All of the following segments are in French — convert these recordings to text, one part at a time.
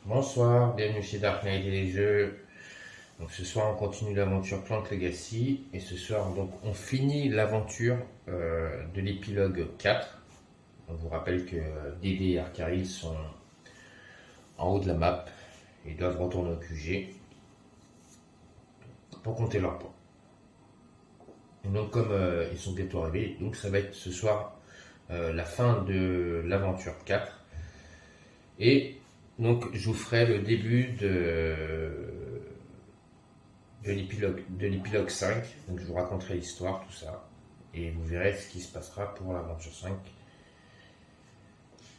Bonsoir, bienvenue chez Dark Knight et les jeux. Donc ce soir on continue l'aventure Clank Legacy et ce soir donc on finit l'aventure de l'épilogue 4. On vous rappelle que Dédé et Arkaril sont en haut de la map et doivent retourner au QG pour compter leurs points. Et donc comme ils sont bientôt arrivés, donc ça va être ce soir la fin de l'aventure 4. Et donc je vous ferai le début de l'épilogue 5. Donc je vous raconterai l'histoire, tout ça. Et vous verrez ce qui se passera pour l'aventure 5.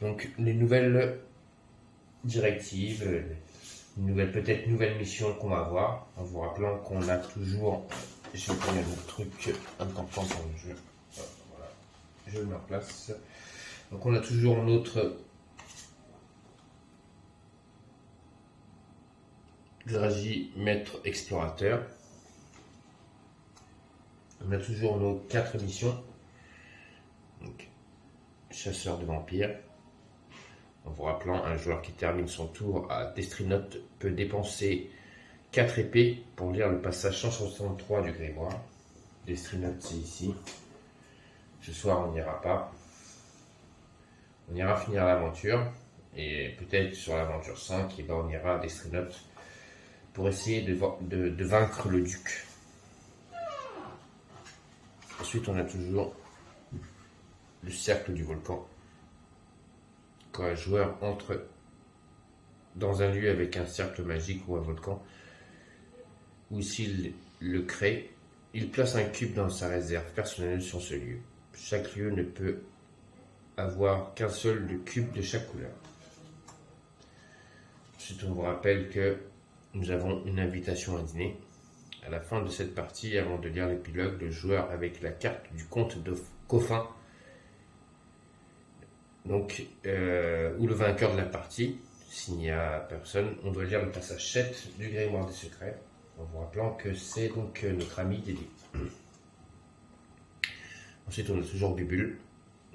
Donc les nouvelles directives, peut-être nouvelles missions qu'on va avoir. En vous rappelant qu'on a toujours... J'ai pris un autre truc important pour le jeu. Voilà. Je le mets en place. Donc on a toujours notre... Dragi, maître explorateur. On a toujours nos 4 missions. Donc, chasseur de vampires. En vous rappelant, un joueur qui termine son tour à Destrinote peut dépenser 4 épées pour lire le passage 163 du grimoire. Destrinote, c'est ici. Ce soir, on n'ira pas. On ira finir l'aventure. Et peut-être sur l'aventure 5, et ben on ira à Destrinote pour essayer de vaincre le duc. Ensuite, on a toujours le cercle du volcan. Quand un joueur entre dans un lieu avec un cercle magique ou un volcan, ou s'il le crée, il place un cube dans sa réserve personnelle sur ce lieu. Chaque lieu ne peut avoir qu'un seul cube de chaque couleur. Ensuite, on vous rappelle que nous avons une invitation à dîner. À la fin de cette partie, avant de lire l'épilogue, le joueur avec la carte du comte de Coffin, donc, ou le vainqueur de la partie, s'il n'y a personne, on doit lire le passage 7 du grimoire des secrets, en vous rappelant que c'est donc notre ami Dédé. Ensuite, on a toujours Bubule,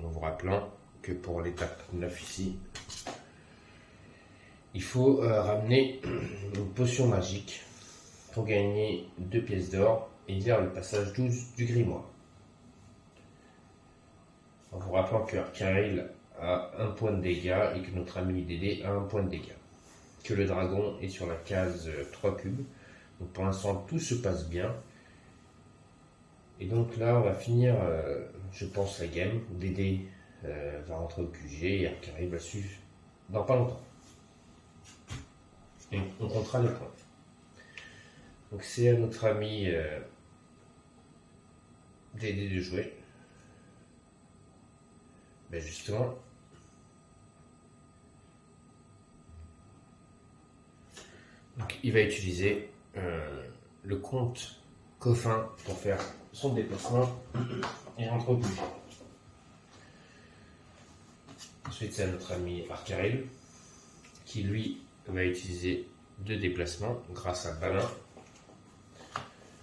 en vous rappelant que pour l'étape 9 ici, il faut ramener une potion magique pour gagner 2 pièces d'or et lire le passage 12 du grimoire. En vous rappelant que Arkaril a 1 point de dégâts et que notre ami Dédé a 1 point de dégâts. Que le dragon est sur la case 3 cubes. Donc pour l'instant tout se passe bien. Et donc là on va finir, je pense, la game. Dédé va rentrer au QG et Arkaril va suivre dans pas longtemps. Et on comptera les points. Donc c'est à notre ami Dédé de jouer. Ben justement, donc il va utiliser le comte Coffin pour faire son déplacement et rentrer au QG. Ensuite c'est à notre ami Arkaril qui lui va utiliser 2 déplacements grâce à Balin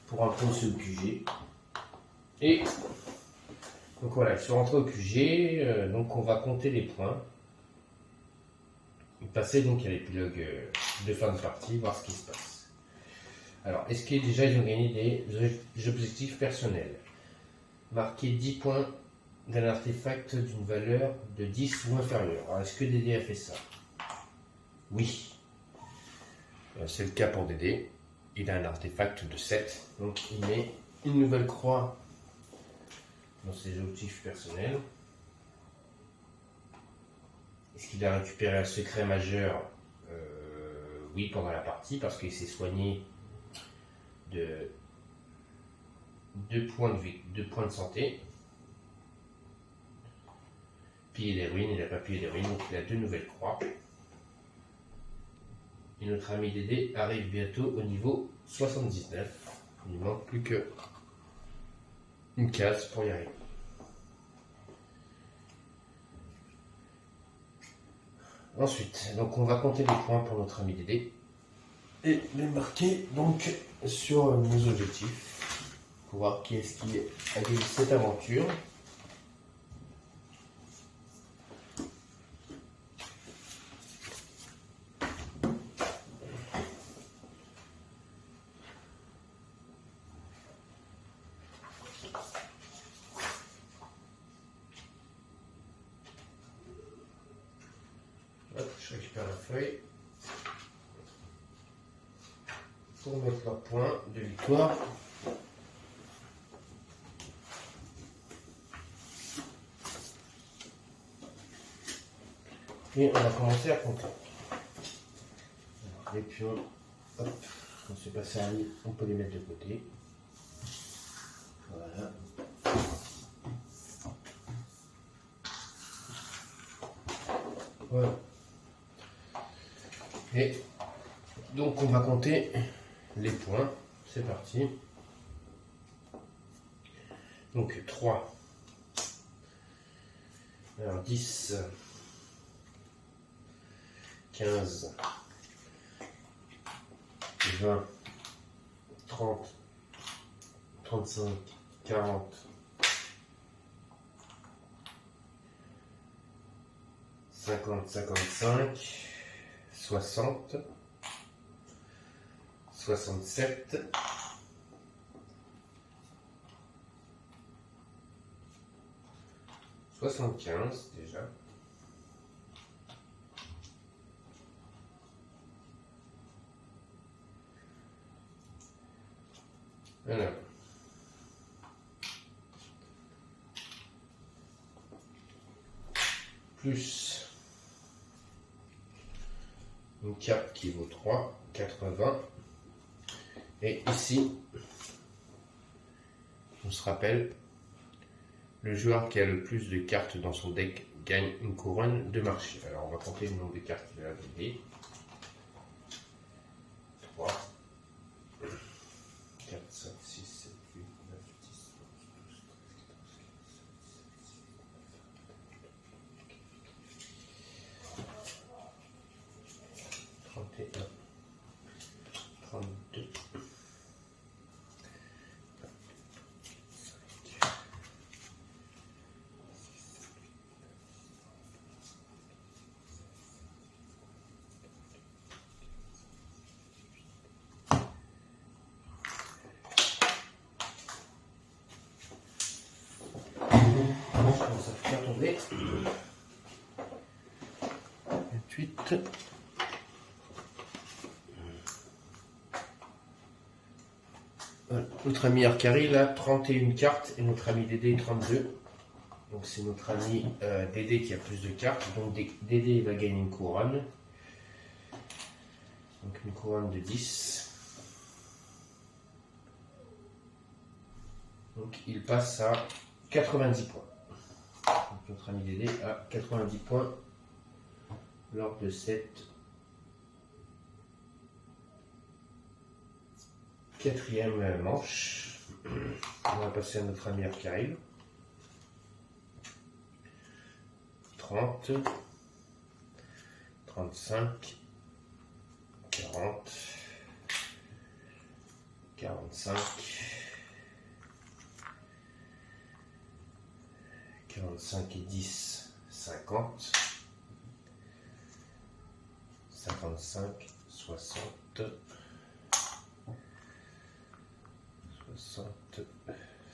pour rentrer au QG. Et donc voilà, ils sont rentrés au QG, donc on va compter les points. Et passer donc à l'épilogue de fin de partie, voir ce qui se passe. Alors, est-ce que déjà ils ont gagné des objectifs personnels? Marquer 10 points d'un artefact d'une valeur de 10 ou inférieure. Alors, est-ce que Dédé a fait ça? Oui. C'est le cas pour Dédé. Il a un artefact de 7. Donc il met une nouvelle croix dans ses objectifs personnels. Est-ce qu'il a récupéré un secret majeur? Oui, pendant la partie, parce qu'il s'est soigné de 2 points de santé. Piller les ruines, il n'a pas pillé les ruines, donc il a 2 nouvelles croix. Et notre ami Dédé arrive bientôt au niveau 79. Il ne manque plus que une case pour y arriver. Ensuite, donc on va compter les points pour notre ami Dédé et les marquer donc sur nos objectifs pour voir qui est-ce qui a gagné cette aventure. récupère la feuille pour mettre leur point de victoire. Et on va commencer à compter. Alors, les pions, hop, on s'est pas servi, on peut les mettre de côté. Voilà. Voilà. Et donc on va compter les points. C'est parti. Donc 3. Alors 10. 15. 20. 30. 35. 40. 50, 55, 60, 67, 75 déjà. Alors. Plus une carte qui vaut 3, 80. Et ici, on se rappelle, le joueur qui a le plus de cartes dans son deck gagne une couronne de marché. Alors on va compter le nombre de cartes qu'il a gagné. 3, 4, 5, 6, 7, 8, 9, 10, 11, 12, 13, 14, 15, 16, 17, 32, 28. Voilà. Notre ami Arcari, il a 31 cartes et notre ami Dédé 32. Donc c'est notre ami Dédé qui a plus de cartes. Donc Dédé va gagner une couronne. Donc une couronne de 10. Donc il passe à 90 points. Donc notre ami Dédé a 90 points lors de cette quatrième manche. On va passer à notre ami Arcari. 30, 35, 40, 45, 45 et 10, 50, 55, 60, 60,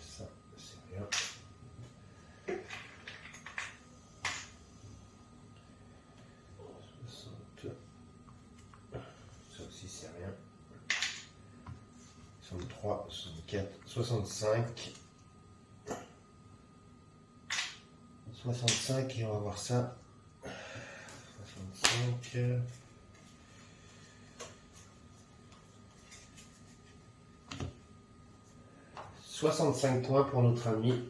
ça c'est rien. 60, ça aussi c'est rien. 63, 64, 65, 65 et on va voir ça. 65. 65 points pour notre ami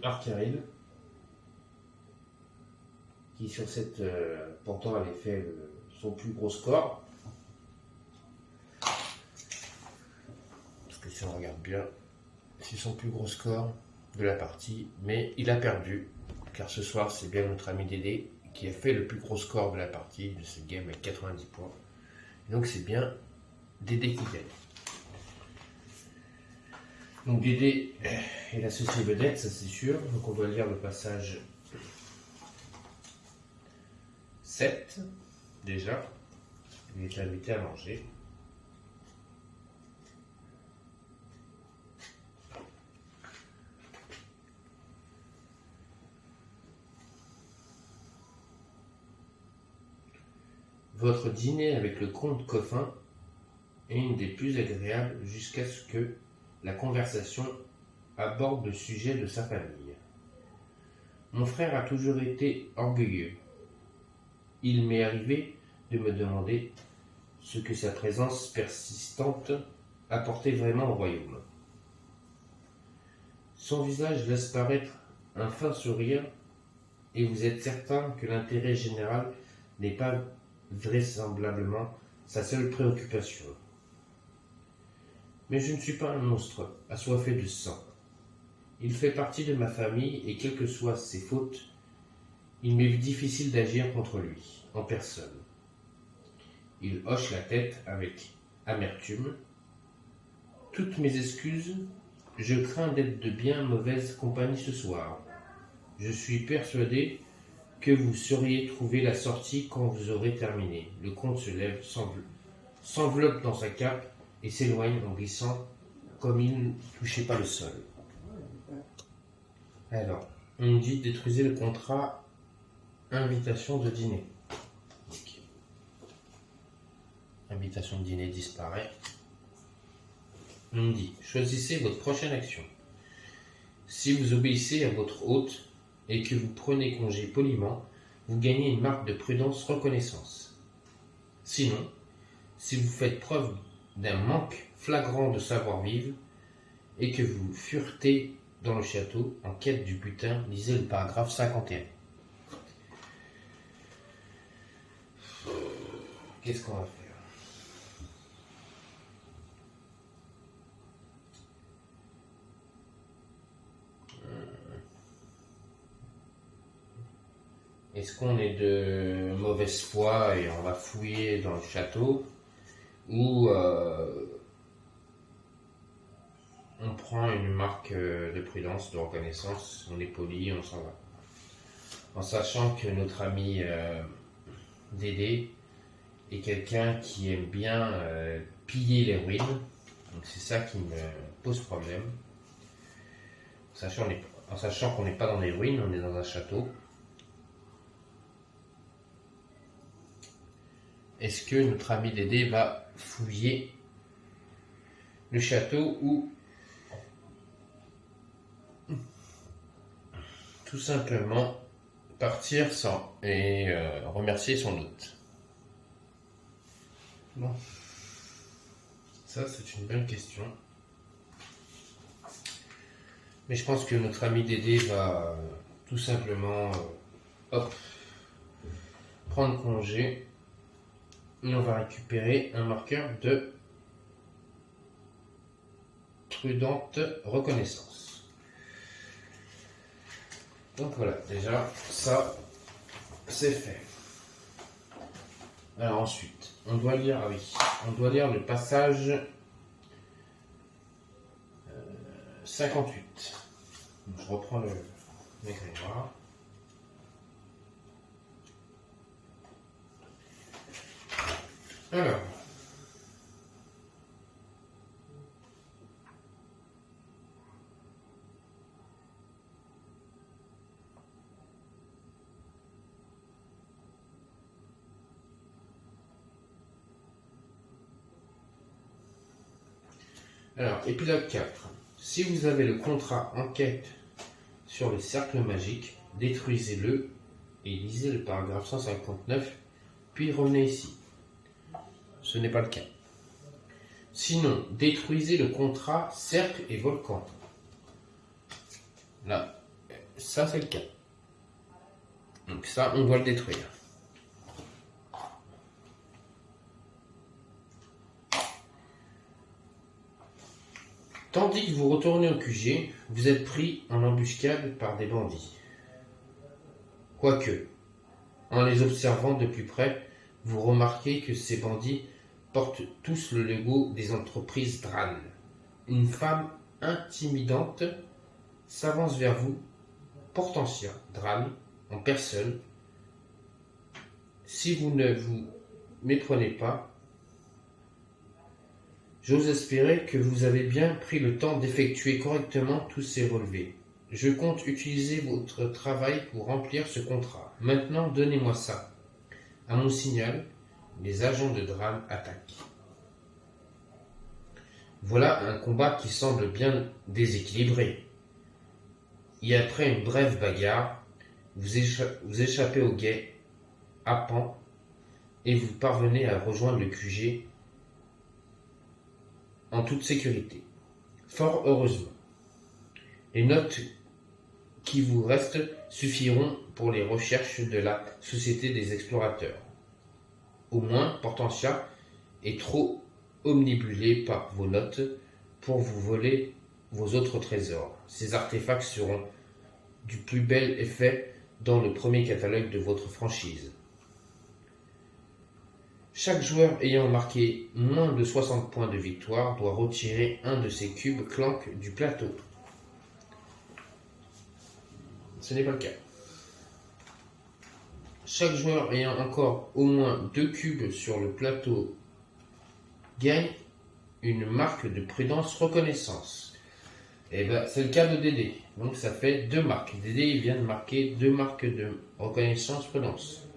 Arcari, qui sur cette pourtant avait fait son plus gros score. Parce que si on regarde bien, c'est son plus gros score de la partie, mais il a perdu, car ce soir c'est bien notre ami Dédé qui a fait le plus gros score de la partie de cette game avec 90 points. Donc c'est bien Dédé qui gagne. Donc Dédé est l'associé vedette, ça c'est sûr. Donc on doit lire le passage 7 déjà. Il est invité à manger. Votre dîner avec le comte Coffin est une des plus agréables jusqu'à ce que la conversation aborde le sujet de sa famille. Mon frère a toujours été orgueilleux. Il m'est arrivé de me demander ce que sa présence persistante apportait vraiment au royaume. Son visage laisse paraître un fin sourire et vous êtes certain que l'intérêt général n'est pas vraisemblablement sa seule préoccupation. Mais je ne suis pas un monstre assoiffé de sang. Il fait partie de ma famille et quelles que soient ses fautes, il m'est difficile d'agir contre lui, en personne. Il hoche la tête avec amertume. Toutes mes excuses, je crains d'être de bien mauvaise compagnie ce soir. Je suis persuadé que vous sauriez trouver la sortie quand vous aurez terminé. Le comte se lève, s'enveloppe dans sa cape et s'éloigne en glissant comme il ne touchait pas le sol. Alors, on me dit détruisez le contrat invitation de dîner. Okay. Invitation de dîner disparaît. On me dit choisissez votre prochaine action. Si vous obéissez à votre hôte et que vous prenez congé poliment, vous gagnez une marque de prudence reconnaissance. Sinon, si vous faites preuve d'un manque flagrant de savoir-vivre et que vous furetez dans le château en quête du butin, lisez le paragraphe 51. Qu'est-ce qu'on va faire? Est-ce qu'on est de mauvaise foi et on va fouiller dans le château ou on prend une marque de prudence, de reconnaissance, on est poli, on s'en va. En sachant que notre ami Dédé est quelqu'un qui aime bien piller les ruines, donc c'est ça qui me pose problème. En sachant qu'on n'est pas dans les ruines, on est dans un château. Est-ce que notre ami Dédé va fouiller le château ou tout simplement partir sans et remercier son hôte? Bon, ça c'est une bonne question. Mais je pense que notre ami Dédé va tout simplement prendre congé. Et on va récupérer un marqueur de prudente reconnaissance. Donc voilà, déjà, ça, c'est fait. Alors ensuite, on doit lire le passage 58. Donc, je reprends le grimoire. Alors, épilogue 4. Si vous avez le contrat enquête sur les cercles magiques, détruisez-le et lisez le paragraphe 159, puis revenez ici. Ce n'est pas le cas. Sinon, détruisez le contrat cercle et volcan. Là, ça c'est le cas. Donc ça, on doit le détruire. Tandis que vous retournez au QG, vous êtes pris en embuscade par des bandits. Quoique, en les observant de plus près, vous remarquez que ces bandits portent tous le logo des entreprises Dran. Une femme intimidante s'avance vers vous, Portentia Dran, en personne. Si vous ne vous méprenez pas, j'ose espérer que vous avez bien pris le temps d'effectuer correctement tous ces relevés. Je compte utiliser votre travail pour remplir ce contrat. Maintenant, donnez-moi ça. À mon signal, Les agents de drame attaquent. Voilà un combat qui semble bien déséquilibré. Et après une brève bagarre, vous échappez au guet à Pan et vous parvenez à rejoindre le QG en toute sécurité. Fort heureusement. Les notes qui vous restent suffiront pour les recherches de la Société des Explorateurs. Au moins, Portentia est trop omnibulé par vos notes pour vous voler vos autres trésors. Ces artefacts seront du plus bel effet dans le premier catalogue de votre franchise. Chaque joueur ayant marqué moins de 60 points de victoire doit retirer un de ses cubes Clank du plateau. Ce n'est pas le cas. Chaque joueur ayant encore au moins 2 cubes sur le plateau gagne une marque de prudence reconnaissance. Et ben, c'est le cas de Dédé. Donc ça fait 2 marques. Dédé il vient de marquer 2 marques de reconnaissance prudence.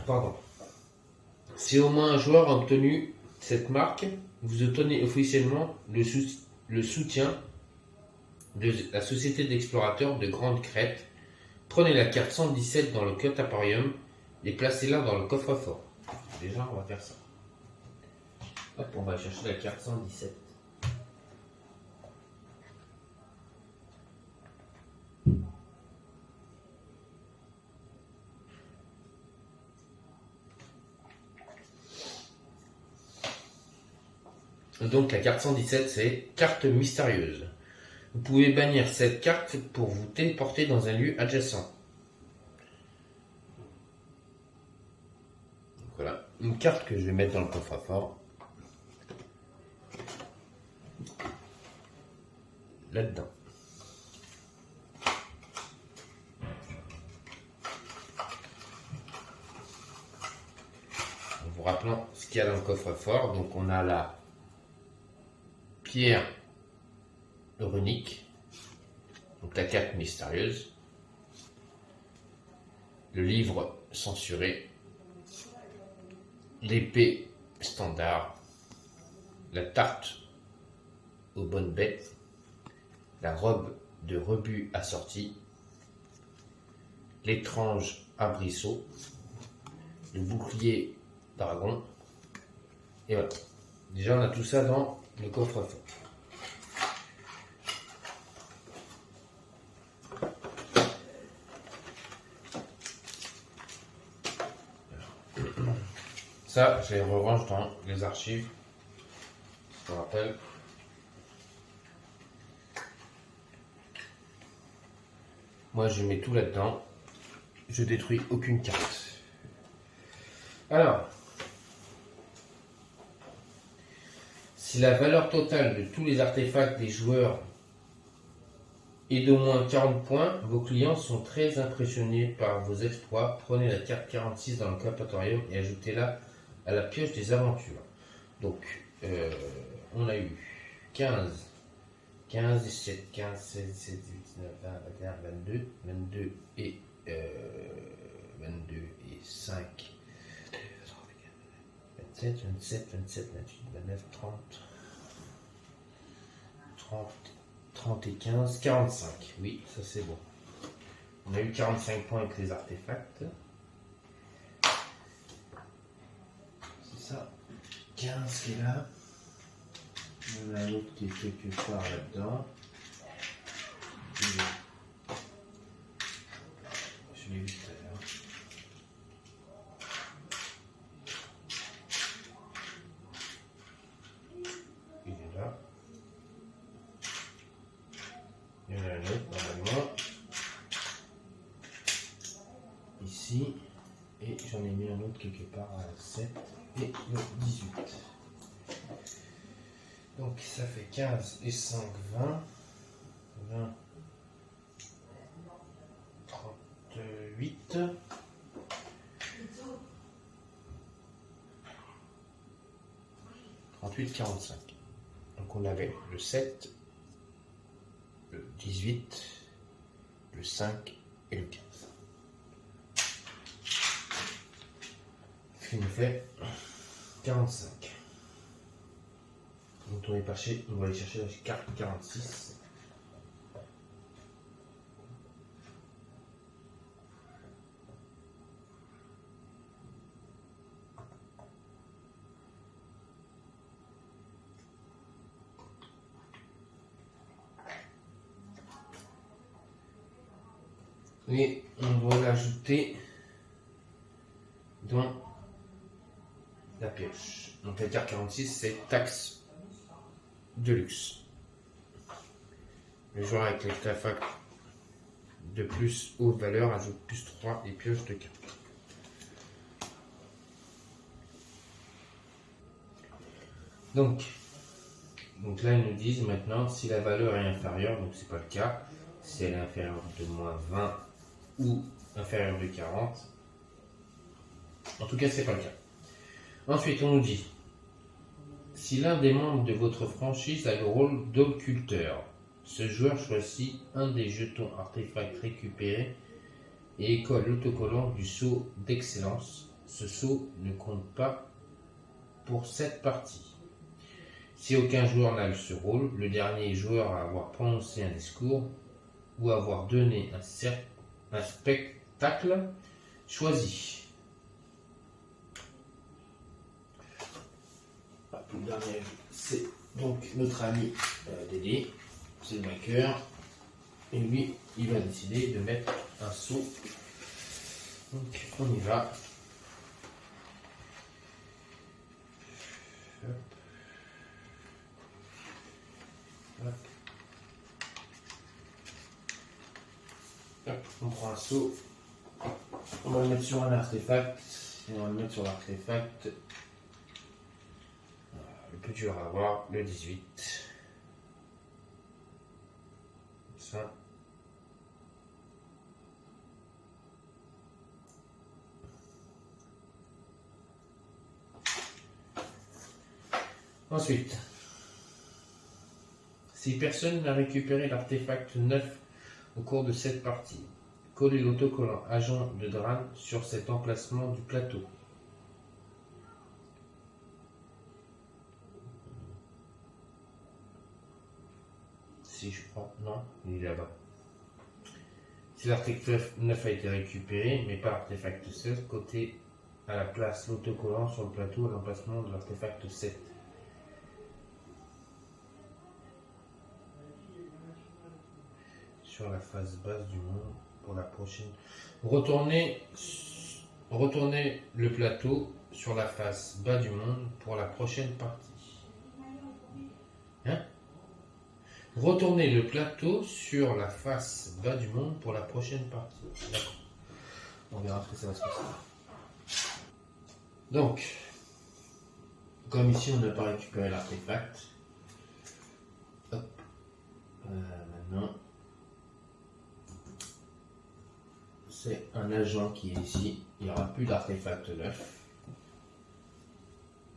Pardon. Si au moins un joueur a obtenu cette marque, vous obtenez officiellement le soutien de la Société d'Explorateurs de Grande Crête. Prenez la carte 117 dans le Cataparium et placez-la dans le coffre-fort. Déjà, on va faire ça. Hop, on va chercher la carte 117. Donc la carte 117, c'est carte mystérieuse. Vous pouvez bannir cette carte pour vous téléporter dans un lieu adjacent. Donc voilà, une carte que je vais mettre dans le coffre-fort. Là-dedans. En vous rappelant ce qu'il y a dans le coffre-fort, donc on a la pierre runique, donc la carte mystérieuse, le livre censuré, l'épée standard, la tarte aux bonnes bêtes, la robe de rebut assortie, l'étrange abrisseau, le bouclier dragon, et voilà. Déjà on a tout ça dans le coffre-fort. Ça, je les rerange dans les archives. Je me rappelle. Moi, je mets tout là-dedans. Je détruis aucune carte. Alors, si la valeur totale de tous les artefacts des joueurs est d'au moins 40 points, vos clients sont très impressionnés par vos exploits. Prenez la carte 46 dans le Capatorium et ajoutez-la à la pioche des aventures. Donc, on a eu 15, 17, 15, 16, 17, 18, 19, 20, 21, 22, 22 et 5, 27, 27, 27, 28, 29, 30 et 15, 45. Oui, ça c'est bon. On a eu 45 points avec les artefacts. C'est ça. 15 qui est là. On a l'autre qui est quelque part là-dedans. Je l'ai vu tout à l'heure. Il est là. Il y en a un autre normalement. Ici. Et j'en ai mis un autre quelque part à 7 et le 18. Donc ça fait 15 et 5, 20. 20. 38. 38, 45. Donc on avait le 7, le 18, le 5 et le 15. Ce qui nous fait 45. Donc on va aller chercher la carte 46. Et on doit l'ajouter dans la pioche. Donc la carte 46, c'est taxe de luxe. Le joueur avec l'artefact de plus haute valeur ajoute plus 3 et pioche de cartes. Donc là, ils nous disent maintenant si la valeur est inférieure, donc c'est pas le cas, si elle est inférieure de moins 20 ou inférieure de 40. En tout cas, c'est pas le cas. Ensuite, on nous dit si l'un des membres de votre franchise a le rôle d'occulteur, ce joueur choisit un des jetons artefacts récupérés et colle l'autocollant du saut d'excellence. Ce saut ne compte pas pour cette partie. Si aucun joueur n'a ce rôle, le dernier joueur à avoir prononcé un discours ou avoir donné un spectacle choisi. Le dernier, c'est donc notre ami Dédé, c'est le vainqueur. Et lui, il va décider de mettre un saut. Donc on y va. Hop. Hop. Hop. On prend un saut. On va le mettre sur un artefact. Et on va le mettre sur l'artefact. Le plus dur à avoir, le 18. Ça. Ensuite, si personne n'a récupéré l'artefact 9 au cours de cette partie, collez l'autocollant agent de Dran sur cet emplacement du plateau. Si je prends, non, il est là-bas. Si l'artefact 9 a été récupéré, mais pas l'artefact 16, côté à la place l'autocollant sur le plateau à l'emplacement de l'artefact 7. Sur la face basse du monde pour la prochaine. Retournez le plateau sur la face bas du monde pour la prochaine partie. Hein? Retournez le plateau sur la face bas du monde pour la prochaine partie. D'accord. On verra ce que ça va se passer. Donc, comme ici on n'a pas récupéré l'artefact, hop, maintenant, c'est un agent qui est ici. Il n'y aura plus d'artefact 9.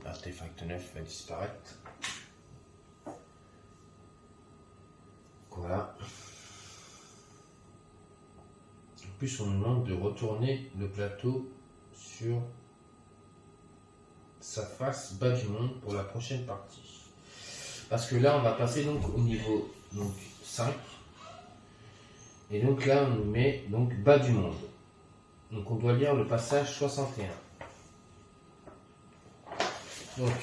L'artefact 9 va disparaître. Voilà. En plus, on nous demande de retourner le plateau sur sa face bas du monde pour la prochaine partie. Parce que là, on va passer donc au niveau 5. Et donc là, on nous met donc bas du monde. Donc on doit lire le passage 61. Donc,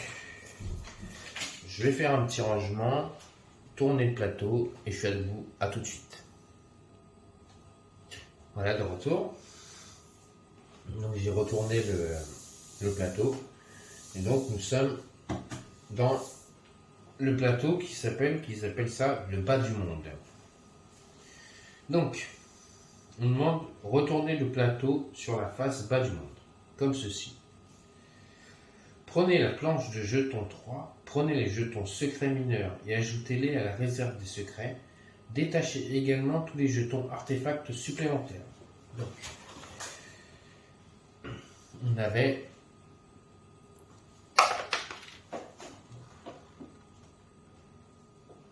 je vais faire un petit rangement, tourner le plateau et je suis à debout. À tout de suite. Voilà, de retour. Donc j'ai retourné le plateau. Et donc nous sommes dans le plateau qui s'appelle ça le bas du monde. Donc, on demande retourner le plateau sur la face bas du monde, comme ceci. Prenez la planche de jetons 3, prenez les jetons secrets mineurs et ajoutez-les à la réserve des secrets. Détachez également tous les jetons artefacts supplémentaires. Donc, on avait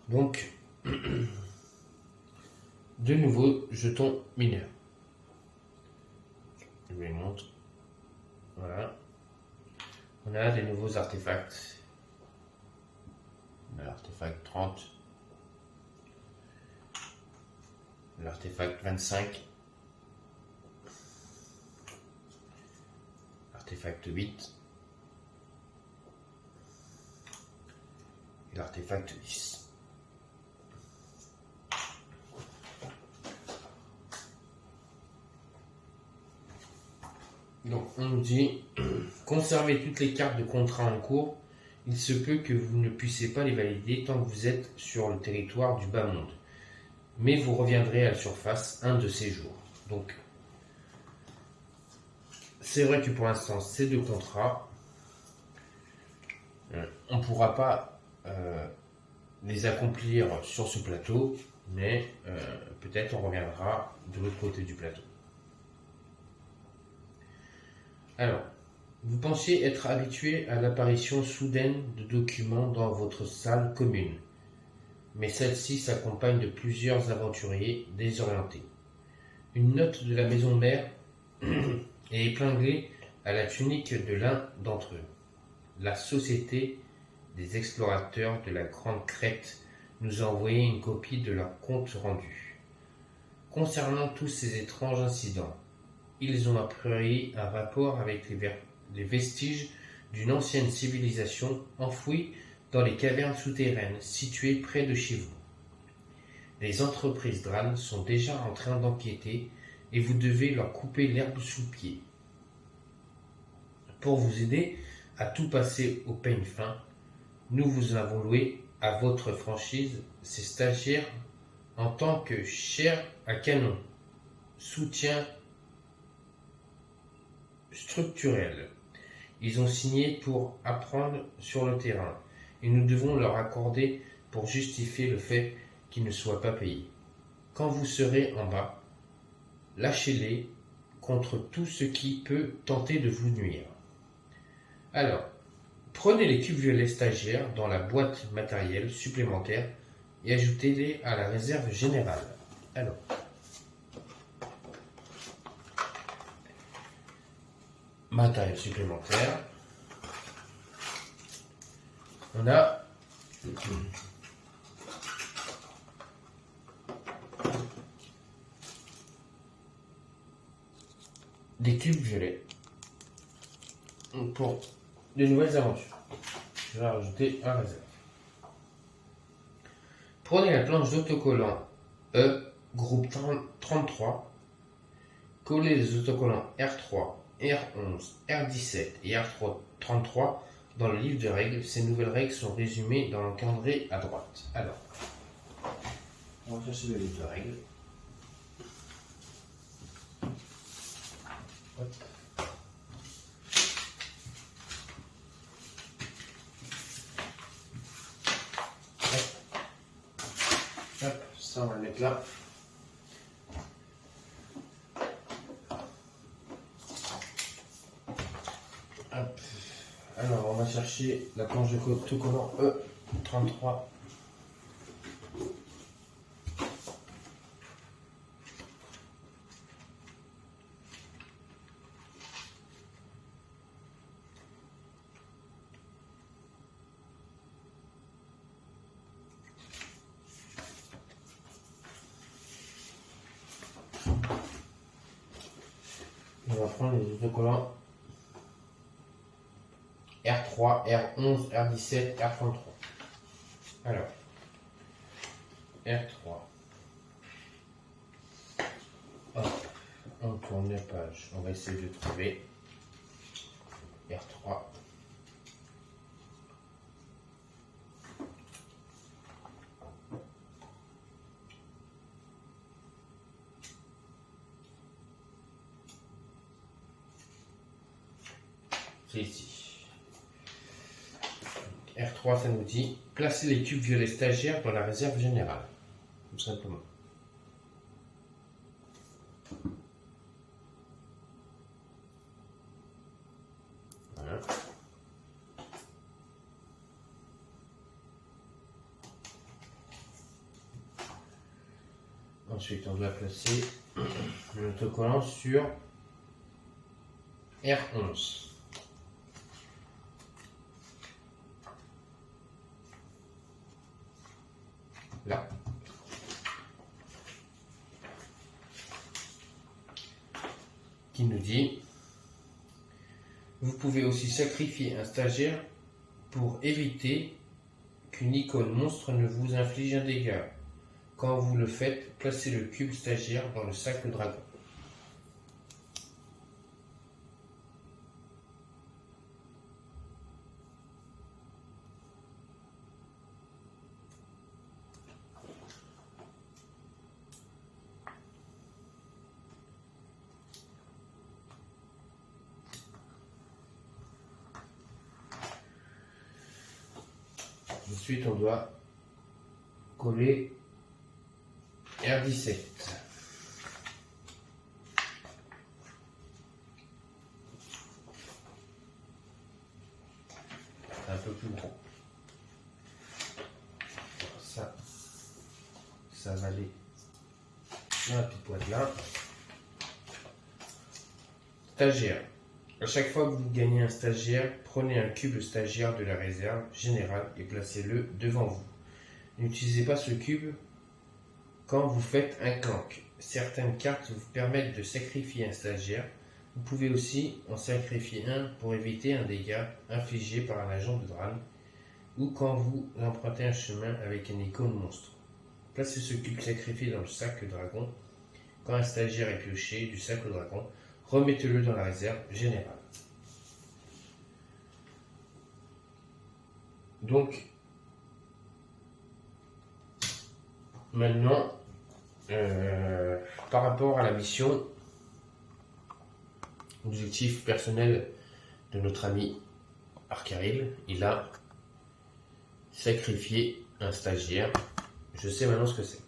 donc de nouveaux jetons mineurs. Voilà. On a des nouveaux artefacts. On a l'artefact 30. L'artefact 25. L'artefact 8. Et l'artefact 10. Donc on nous dit, conservez toutes les cartes de contrat en cours. Il se peut que vous ne puissiez pas les valider tant que vous êtes sur le territoire du bas monde. Mais vous reviendrez à la surface un de ces jours. Donc c'est vrai que pour l'instant ces deux contrats, on ne pourra pas les accomplir sur ce plateau, mais peut-être on reviendra de l'autre côté du plateau. Alors, vous pensiez être habitué à l'apparition soudaine de documents dans votre salle commune, mais celle-ci s'accompagne de plusieurs aventuriers désorientés. Une note de la maison mère est épinglée à la tunique de l'un d'entre eux. La Société des explorateurs de la Grande Crête nous a envoyé une copie de leur compte rendu. Concernant tous ces étranges incidents, ils ont a priori un rapport avec les vestiges d'une ancienne civilisation enfouie dans les cavernes souterraines situées près de chez vous. Les entreprises Dran sont déjà en train d'enquêter et vous devez leur couper l'herbe sous le pied. Pour vous aider à tout passer au peigne fin, nous vous avons loué à votre franchise ces stagiaires en tant que chair à canon, soutien structurel. Ils ont signé pour apprendre sur le terrain et nous devons leur accorder pour justifier le fait qu'ils ne soient pas payés. Quand vous serez en bas, lâchez-les contre tout ce qui peut tenter de vous nuire. Alors, prenez les cubes violets stagiaires dans la boîte matérielle supplémentaire et ajoutez-les à la réserve générale. Alors, matériel supplémentaire. On a des cubes violets pour de nouvelles aventures. Je vais rajouter un réserve. Prenez la planche d'autocollant E, groupe 33. Collez les autocollants R3, R11, R17 et R33 dans le livre de règles. Ces nouvelles règles sont résumées dans l'encadré à droite. Alors, on va chercher le livre de règles. Hop. Hop, ça on va le mettre là. Hop. Alors on va chercher la planche de autocollant E33. On va prendre les autocollants R3, R11, R17, R33. Alors, R3. Hop, on tourne la page. On va essayer de trouver R3. C'est ici. R3, ça nous dit placer les tubes violets stagiaires dans la réserve générale. Tout simplement. Voilà. Ensuite, on doit placer l'autocollant sur R11. Là. Qui nous dit: vous pouvez aussi sacrifier un stagiaire pour éviter qu'une icône monstre ne vous inflige un dégât. Quand vous le faites, placez le cube stagiaire dans le sac dragon. Ensuite, on doit coller R17. Un peu plus gros. Ça va aller dans la petite boîte là. Stagiaire. À chaque fois que vous gagnez un stagiaire, prenez un cube stagiaire de la réserve générale et placez-le devant vous. N'utilisez pas ce cube quand vous faites un clank. Certaines cartes vous permettent de sacrifier un stagiaire. Vous pouvez aussi en sacrifier un pour éviter un dégât infligé par un agent de Dran ou quand vous empruntez un chemin avec une icône monstre. Placez ce cube sacrifié dans le sac dragon. Quand un stagiaire est pioché du sac au dragon, remettez-le dans la réserve générale. Donc, maintenant, par rapport à la mission, objectif personnel de notre ami Arkaril, il a sacrifié un stagiaire. Je sais maintenant ce que c'est.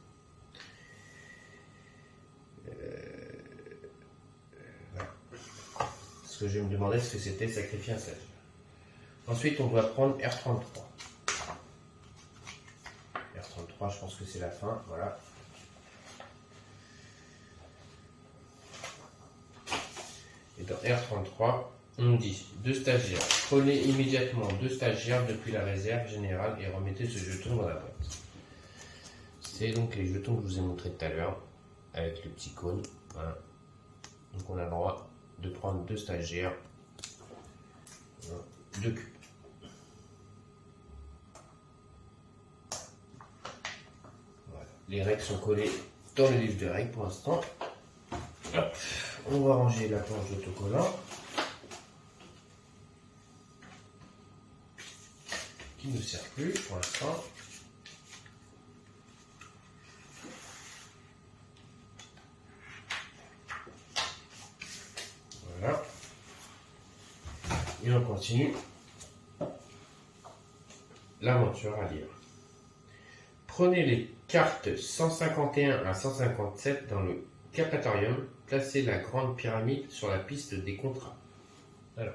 Voilà. Ce que je me demandais, ce que c'était sacrifier un stagiaire. Ensuite, on doit prendre R33. R33, je pense que c'est la fin. Voilà. Et dans R33, on dit 2 stagiaires. Prenez immédiatement 2 stagiaires depuis la réserve générale et remettez ce jeton dans la boîte. C'est donc les jetons que je vous ai montrés tout à l'heure avec le petit cône. Voilà. Donc on a le droit de prendre 2 stagiaires, 2 cubes. Voilà. Les règles sont collées dans le livre de règles pour l'instant. On va ranger la planche d'autocollant qui ne sert plus pour l'instant. Voilà. Et on continue l'aventure à lire. Prenez les cartes 151 à 157 dans le Capatorium. Placez la grande pyramide sur la piste des contrats. Alors,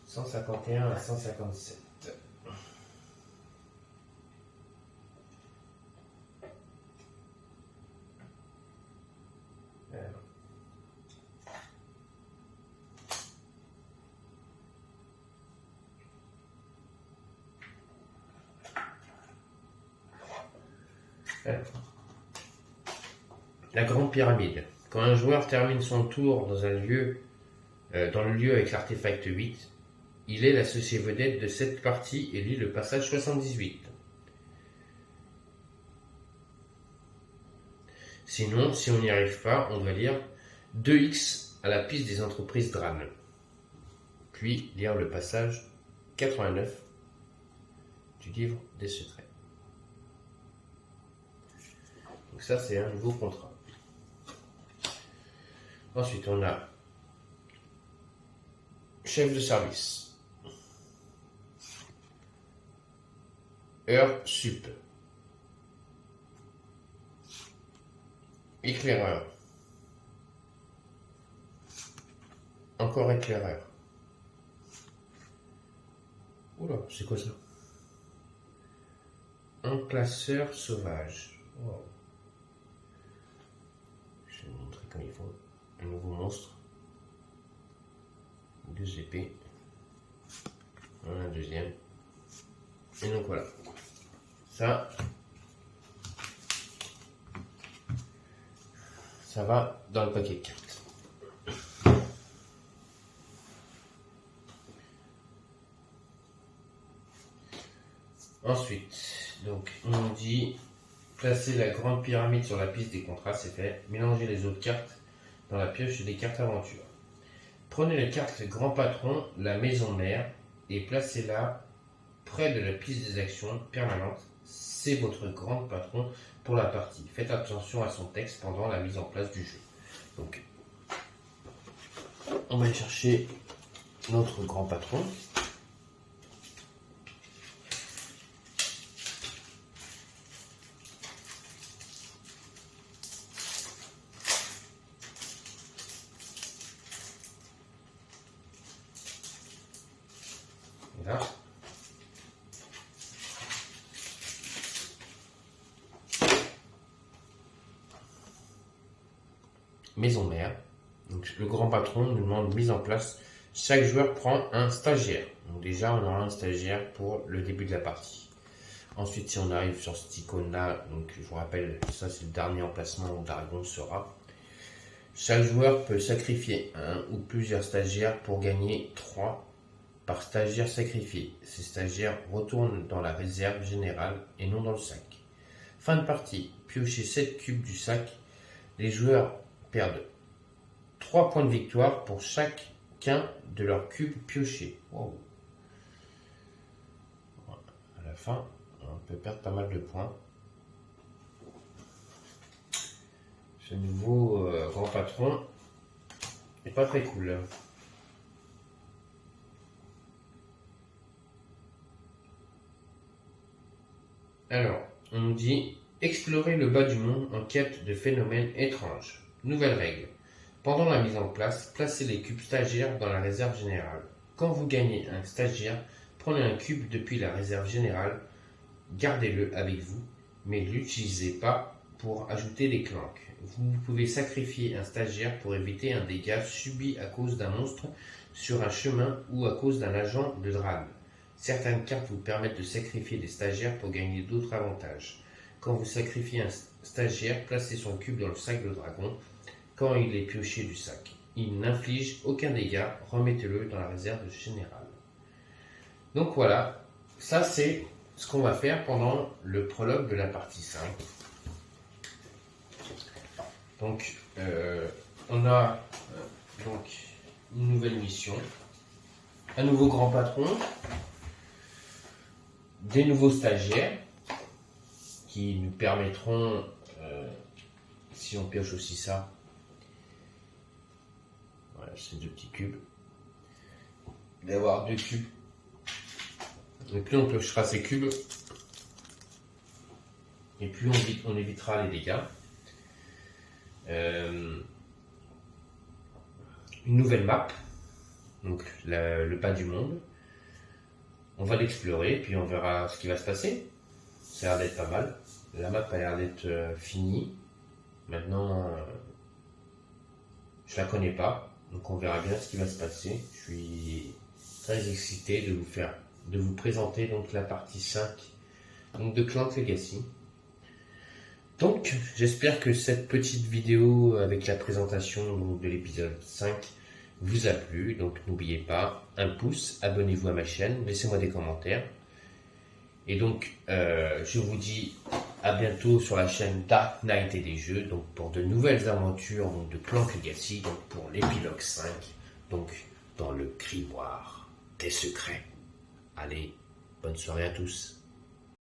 151 à 157. Alors. La grande pyramide. Quand un joueur termine son tour dans un lieu, dans le lieu avec l'artefact 8, il est l'associé vedette de cette partie et lit le passage 78. Sinon, si on n'y arrive pas, on doit lire 2x à la piste des entreprises Dran. Puis lire le passage 89 du livre des secrets. Donc ça, c'est un nouveau contrat. Ensuite, on a chef de service, heure sup, éclaireur, encore éclaireur. Oula, c'est quoi ça? Un classeur sauvage. Wow. Je vais vous montrer comment ils font. Un nouveau monstre. épées. Voilà un deuxième. Et donc voilà. Ça va dans le paquet de cartes. Ensuite, donc on nous dit placer la grande pyramide sur la piste des contrats, c'est fait. Mélanger les autres cartes dans la pioche des cartes aventure. Prenez les cartes grand patron, la maison mère, et placez-la près de la piste des actions permanentes. C'est votre grand patron pour la partie. Faites attention à son texte pendant la mise en place du jeu. Donc, on va aller chercher notre grand patron. Là. Maison mère. Donc, le grand patron nous demande mise en place. Chaque joueur prend un stagiaire. Donc déjà, on aura un stagiaire pour le début de la partie. Ensuite, si on arrive sur cette icône-là, donc je vous rappelle, ça c'est le dernier emplacement où Dragon sera. Chaque joueur peut sacrifier un ou plusieurs stagiaires pour gagner 3 par stagiaire sacrifié. Ces stagiaires retournent dans la réserve générale et non dans le sac. Fin de partie. Piochez 7 cubes du sac. Les joueurs perdent 3 points de victoire pour chacun de leurs cubes piochés. Wow. À la fin, on peut perdre pas mal de points. Ce nouveau grand patron n'est pas très cool. Alors, on nous dit explorer le bas du monde en quête de phénomènes étranges. Nouvelle règle. Pendant la mise en place, placez les cubes stagiaires dans la réserve générale. Quand vous gagnez un stagiaire, prenez un cube depuis la réserve générale, gardez-le avec vous, mais ne l'utilisez pas pour ajouter des clanques. Vous pouvez sacrifier un stagiaire pour éviter un dégât subi à cause d'un monstre sur un chemin ou à cause d'un agent de drague. Certaines cartes vous permettent de sacrifier des stagiaires pour gagner d'autres avantages. Quand vous sacrifiez un stagiaire, placez son cube dans le sac de dragon quand il est pioché du sac. Il n'inflige aucun dégât, remettez-le dans la réserve générale. Donc voilà, ça c'est ce qu'on va faire pendant le prologue de la partie 5. Donc on a donc une nouvelle mission, un nouveau grand patron, des nouveaux stagiaires qui nous permettront, si on pioche aussi ça, voilà, ces 2 petits cubes, d'avoir 2 cubes. Et plus on piochera ces cubes, et plus on évitera les dégâts. Une nouvelle map, donc le bas du monde. On va l'explorer, puis on verra ce qui va se passer. Ça a l'air d'être pas mal. La map a l'air d'être finie. Maintenant, je la connais pas, donc on verra bien ce qui va se passer. Je suis très excité de vous présenter donc la partie 5 donc de Clank Legacy. Donc, j'espère que cette petite vidéo avec la présentation donc, de l'épisode 5 vous a plu. Donc, n'oubliez pas, un pouce, abonnez-vous à ma chaîne, laissez-moi des commentaires. Et donc, je vous dis à bientôt sur la chaîne Dark Knight et des jeux, donc pour de nouvelles aventures donc, de Clank Legacy, donc pour l'épilogue 5, donc dans le grimoire des secrets. Allez, bonne soirée à tous.